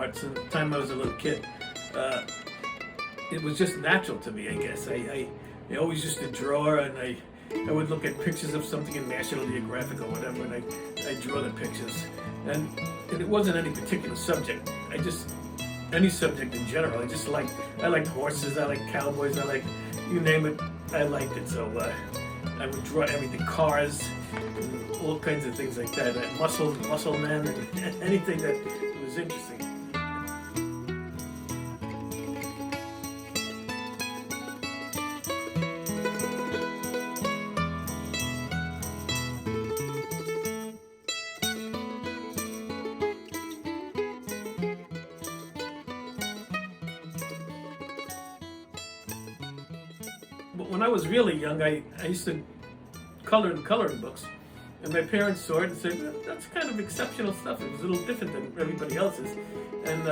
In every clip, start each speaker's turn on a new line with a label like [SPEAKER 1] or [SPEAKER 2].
[SPEAKER 1] arts and the time I was a little kid. It was just natural to me, I guess. I always used to draw, and I would look at pictures of something in National Geographic or whatever, and I draw the pictures. And it wasn't any particular subject. Any subject in general. I liked horses, I liked cowboys, I liked, you name it, I liked it. So I would draw everything, cars, and all kinds of things like that. Muscle men, and anything that was interesting. But when I was really young, I used to color in coloring books. And my parents saw it and said, "Well, that's kind of exceptional stuff. It was a little different than everybody else's. And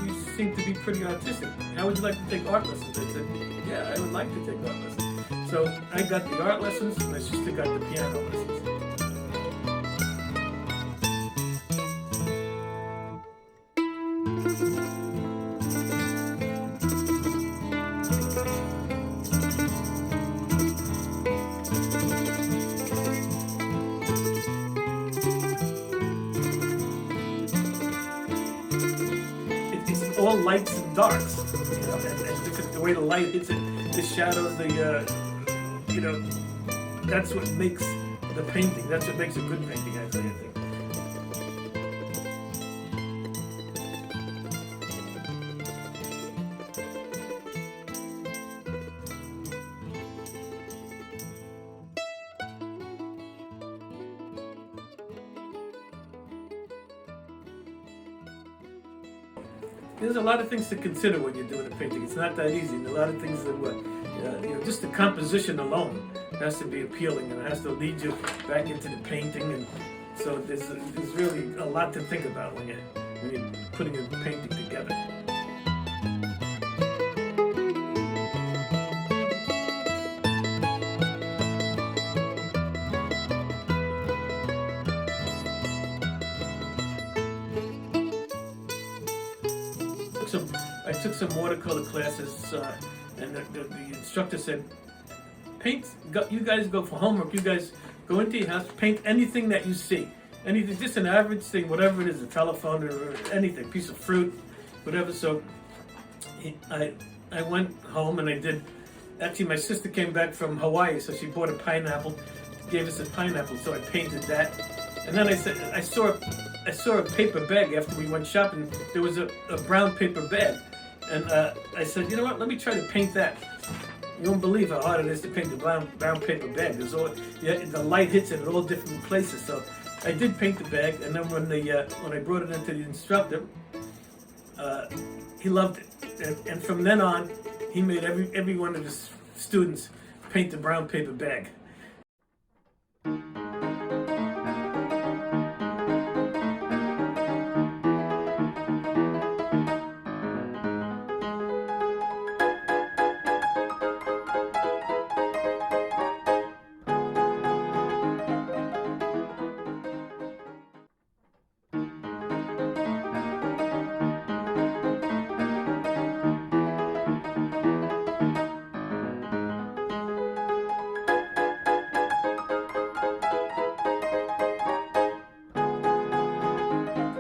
[SPEAKER 1] you seem to be pretty artistic. How would you like to take art lessons?" I said, "Yeah, I would like to take art lessons." So I got the art lessons, and my sister got the piano lessons. All lights and darks, you know, and the way the light hits it, the shadows, that's what makes the painting. That's what makes a good painting, actually, I think. There's a lot of things to consider when you're doing a painting. It's not that easy. And a lot of things that, just the composition alone has to be appealing, and it has to lead you back into the painting. And so there's really a lot to think about when you're putting a painting together. I took some watercolor classes, and the instructor said, you guys go for homework, you guys go into your house, paint anything that you see. Anything, just an average thing, whatever it is, a telephone or anything, piece of fruit, whatever. So I went home and I did, actually my sister came back from Hawaii, so she bought a pineapple, gave us a pineapple, so I painted that. And then I saw a paper bag after we went shopping. There was a brown paper bag. And I said, you know what, let me try to paint that. You won't believe how hard it is to paint the brown paper bag. The light hits it at all different places. So I did paint the bag, and then when I brought it into the instructor, he loved it. And from then on, he made every one of his students paint the brown paper bag.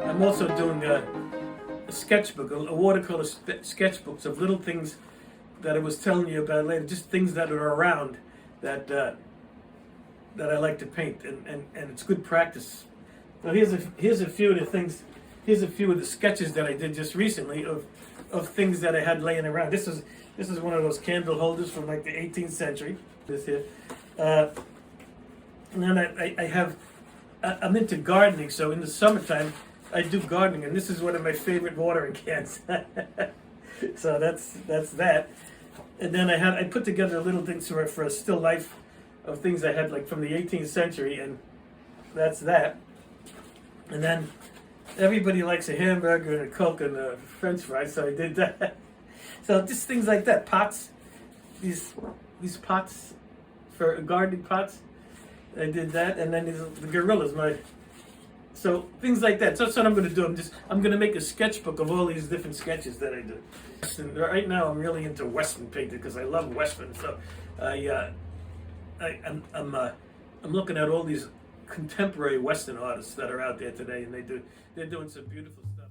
[SPEAKER 1] I'm also doing a sketchbook, a watercolor sketchbooks of little things that I was telling you about later, just things that are around that I like to paint, and it's good practice. Now here's a few of the things. Here's a few of the sketches that I did just recently of things that I had laying around. This is one of those candle holders from like the 18th century. This here, and then I'm into gardening, so in the summertime I do gardening, and this is one of my favorite watering cans. So that's that. And then I put together little things for a still life of things I had like from the 18th century, and that's that. And then everybody likes a hamburger and a Coke and a French fries, so I did that. So just things like that. Pots, these pots for gardening pots. I did that, and then the gorillas. So things like that. So that's what I'm going to do. I'm going to make a sketchbook of all these different sketches that I do. And right now I'm really into Western painting because I love Western. So I'm looking at all these contemporary Western artists that are out there today, and they're doing some beautiful stuff.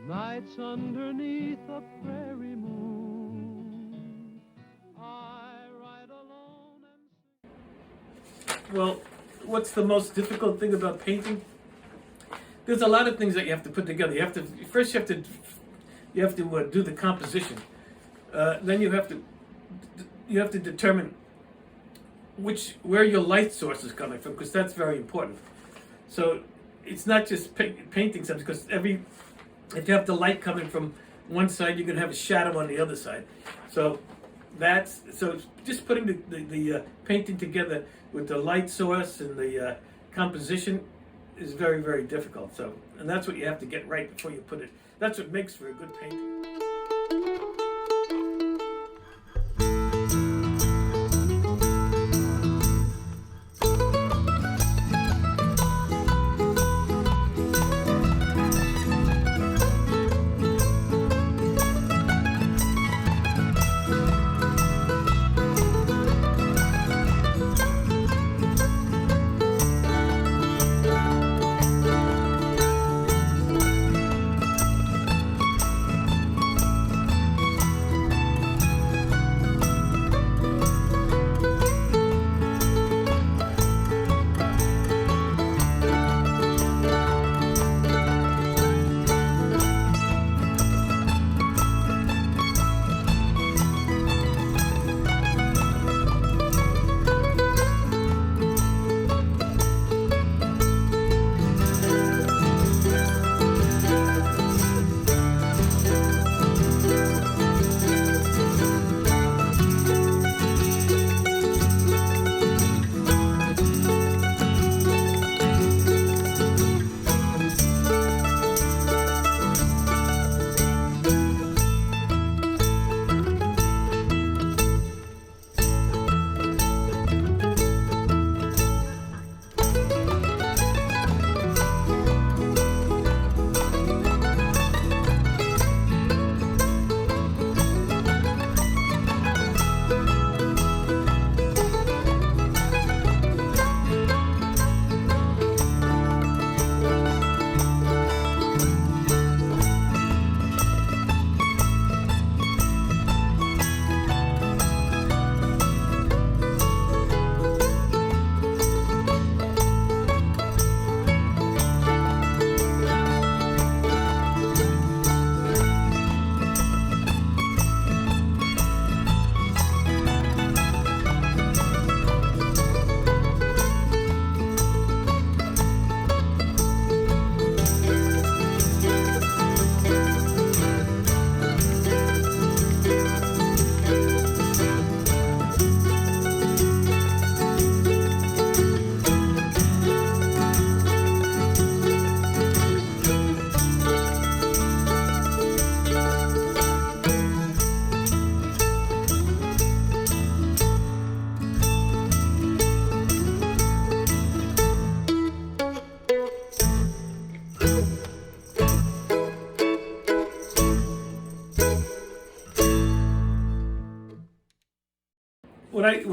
[SPEAKER 2] Nights underneath a prairie moon, I ride alone and sing.
[SPEAKER 1] Well, what's the most difficult thing about painting? There's a lot of things that you have to put together. You have to do the composition. Then you have to determine where your light source is coming from, because that's very important. So it's not just painting something, because if you have the light coming from one side, you're going to have a shadow on the other side. So it's just putting the painting together with the light source and the composition is very, very difficult. So, and that's what you have to get right before you put it. That's what makes for a good painting.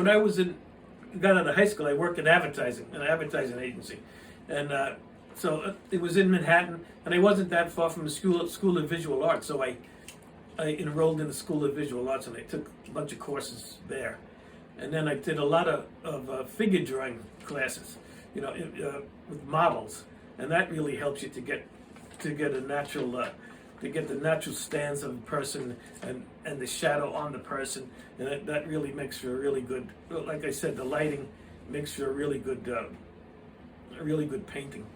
[SPEAKER 1] when I got out of high school, I worked in advertising, an advertising agency, and so it was in Manhattan, and I wasn't that far from the school of visual arts, so I enrolled in the School of Visual Arts, and I took a bunch of courses there, and then I did a lot of figure drawing classes, with models, and that really helps you to get a natural. To get the natural stance of the person and the shadow on the person, and that really makes for a really good, like I said, the lighting makes for a really good painting.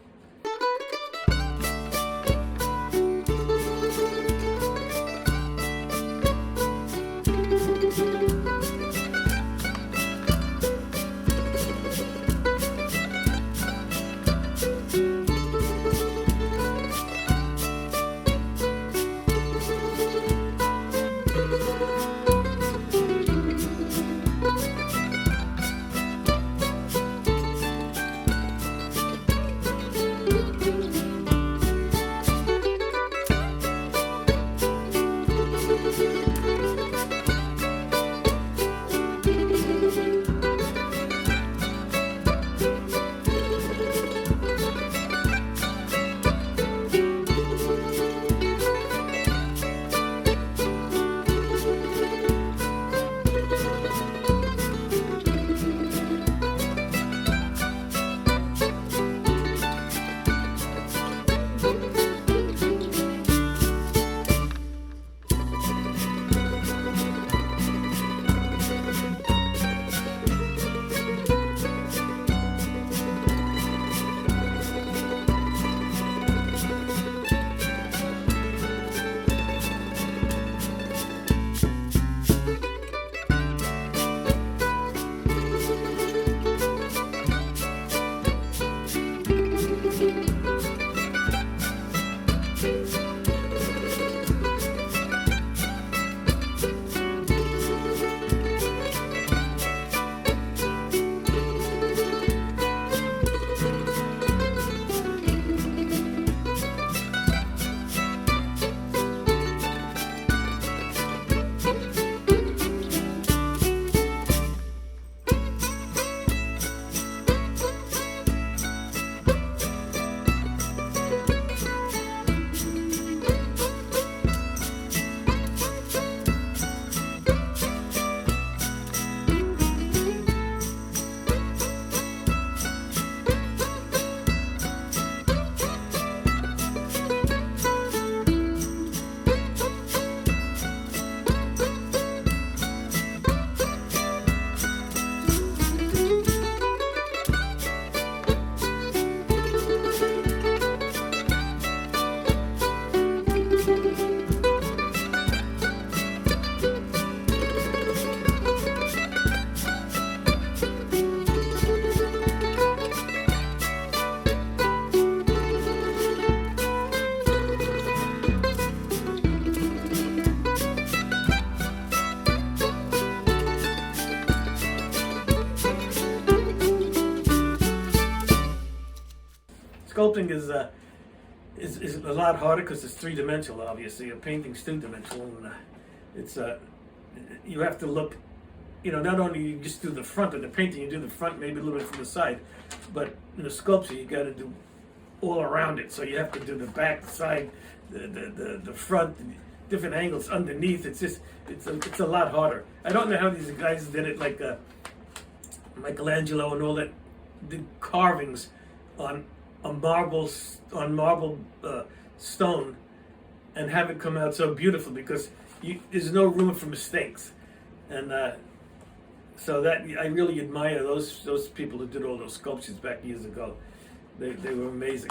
[SPEAKER 1] Sculpting is a lot harder because it's three-dimensional. Obviously, a painting's two-dimensional, and it's you have to look. Not only you just do the front of the painting, you do the front, maybe a little bit from the side, but in a sculpture you got to do all around it. So you have to do the back, the side, the front, different angles underneath. It's a lot harder. I don't know how these guys did it, like Michelangelo and all that, did carvings on marble stone and have it come out so beautiful, because there's no room for mistakes, and so that I really admire those people who did all those sculptures back years ago. They were amazing.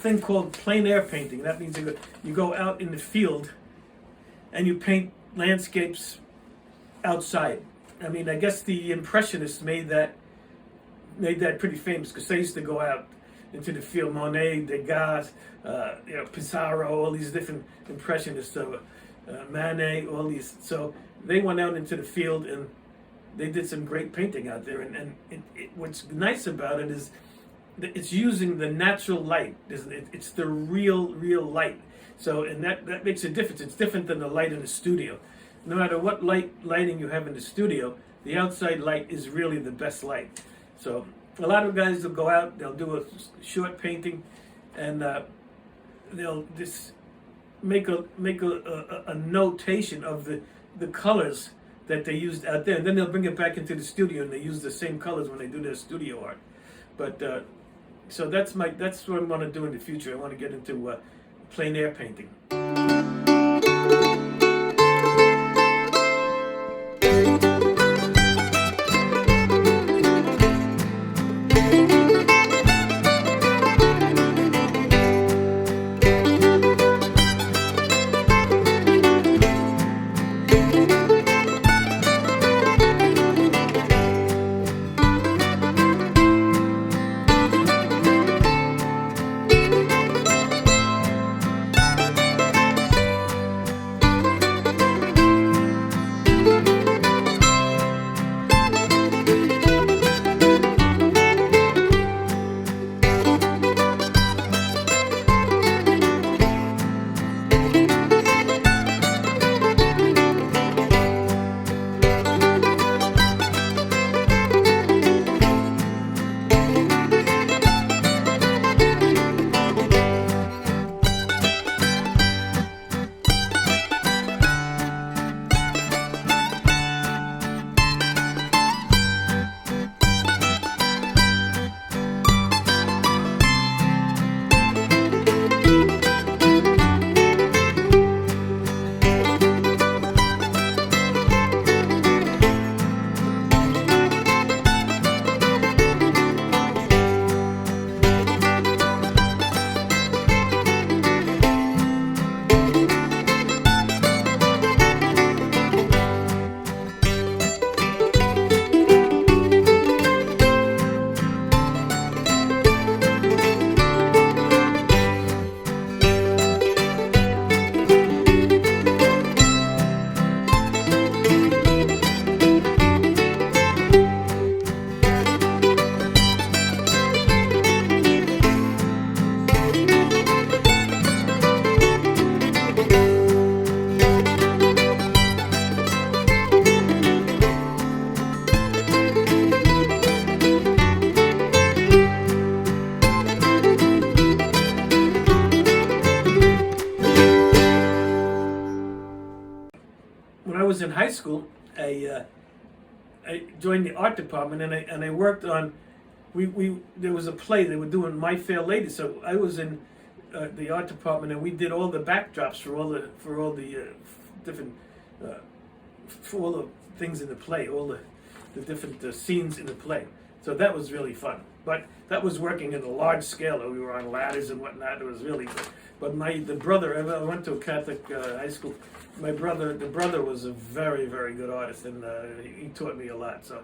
[SPEAKER 1] thing called plein air painting. That means you go out in the field and you paint landscapes outside. I mean, I guess the Impressionists made that pretty famous, because they used to go out into the field. Monet, Degas, Pissarro, all these different Impressionists, Manet, all these. So they went out into the field and they did some great painting out there. And what's nice about it is that it's using the natural light. It's the real light. So, and that makes a difference. It's different than the light in the studio. No matter what lighting you have in the studio, the outside light is really the best light. So a lot of guys will go out, they'll do a short painting, and they'll just make a notation of the colors that they used out there, and then they'll bring it back into the studio and they use the same colors when they do their studio art. But so that's what I'm going to do in the future. I want to get into plein air painting. When I was in high school, I joined the art department, and I worked on. There was a play they were doing, My Fair Lady. So I was in the art department, and we did all the backdrops for all the different for all the things in the play, all the different scenes in the play. So that was really fun. But that was working in a large scale. We were on ladders and whatnot. It was really good. But the brother, I went to a Catholic high school. The brother was a very, very good artist, and he taught me a lot. So.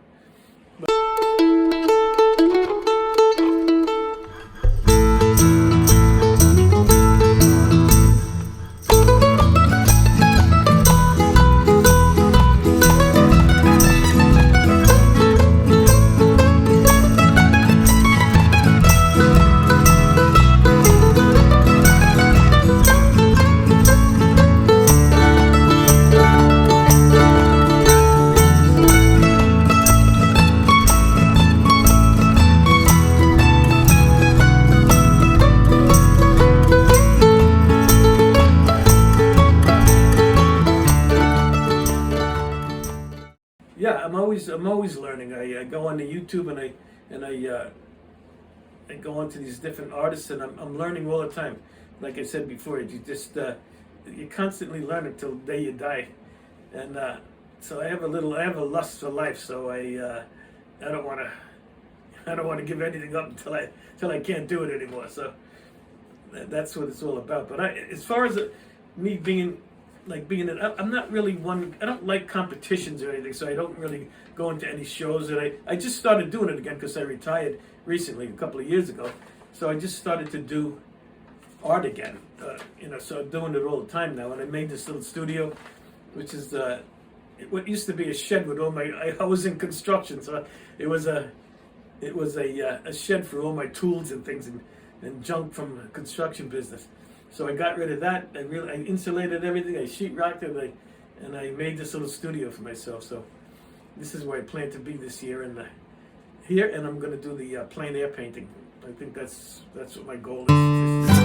[SPEAKER 1] Yeah, I'm always learning. I go on to YouTube and I go onto these different artists, and I'm learning all the time. Like I said before, you just you constantly learn until the day you die, and so I have a lust for life. So I don't want to give anything up until I can't do it anymore. So that's what it's all about. But as far as me being I'm not really one. I don't like competitions or anything, so I don't really go into any shows. And I just started doing it again because I retired recently, a couple of years ago. So I just started to do art again. So I'm doing it all the time now. And I made this little studio, which is what used to be a shed with all my. I was in construction, so it was a shed for all my tools and things and junk from the construction business. So I got rid of that. I insulated everything. I sheetrocked it, and I made this little studio for myself. So this is where I plan to be this year, and I'm going to do the plein air painting. I think that's what my goal is.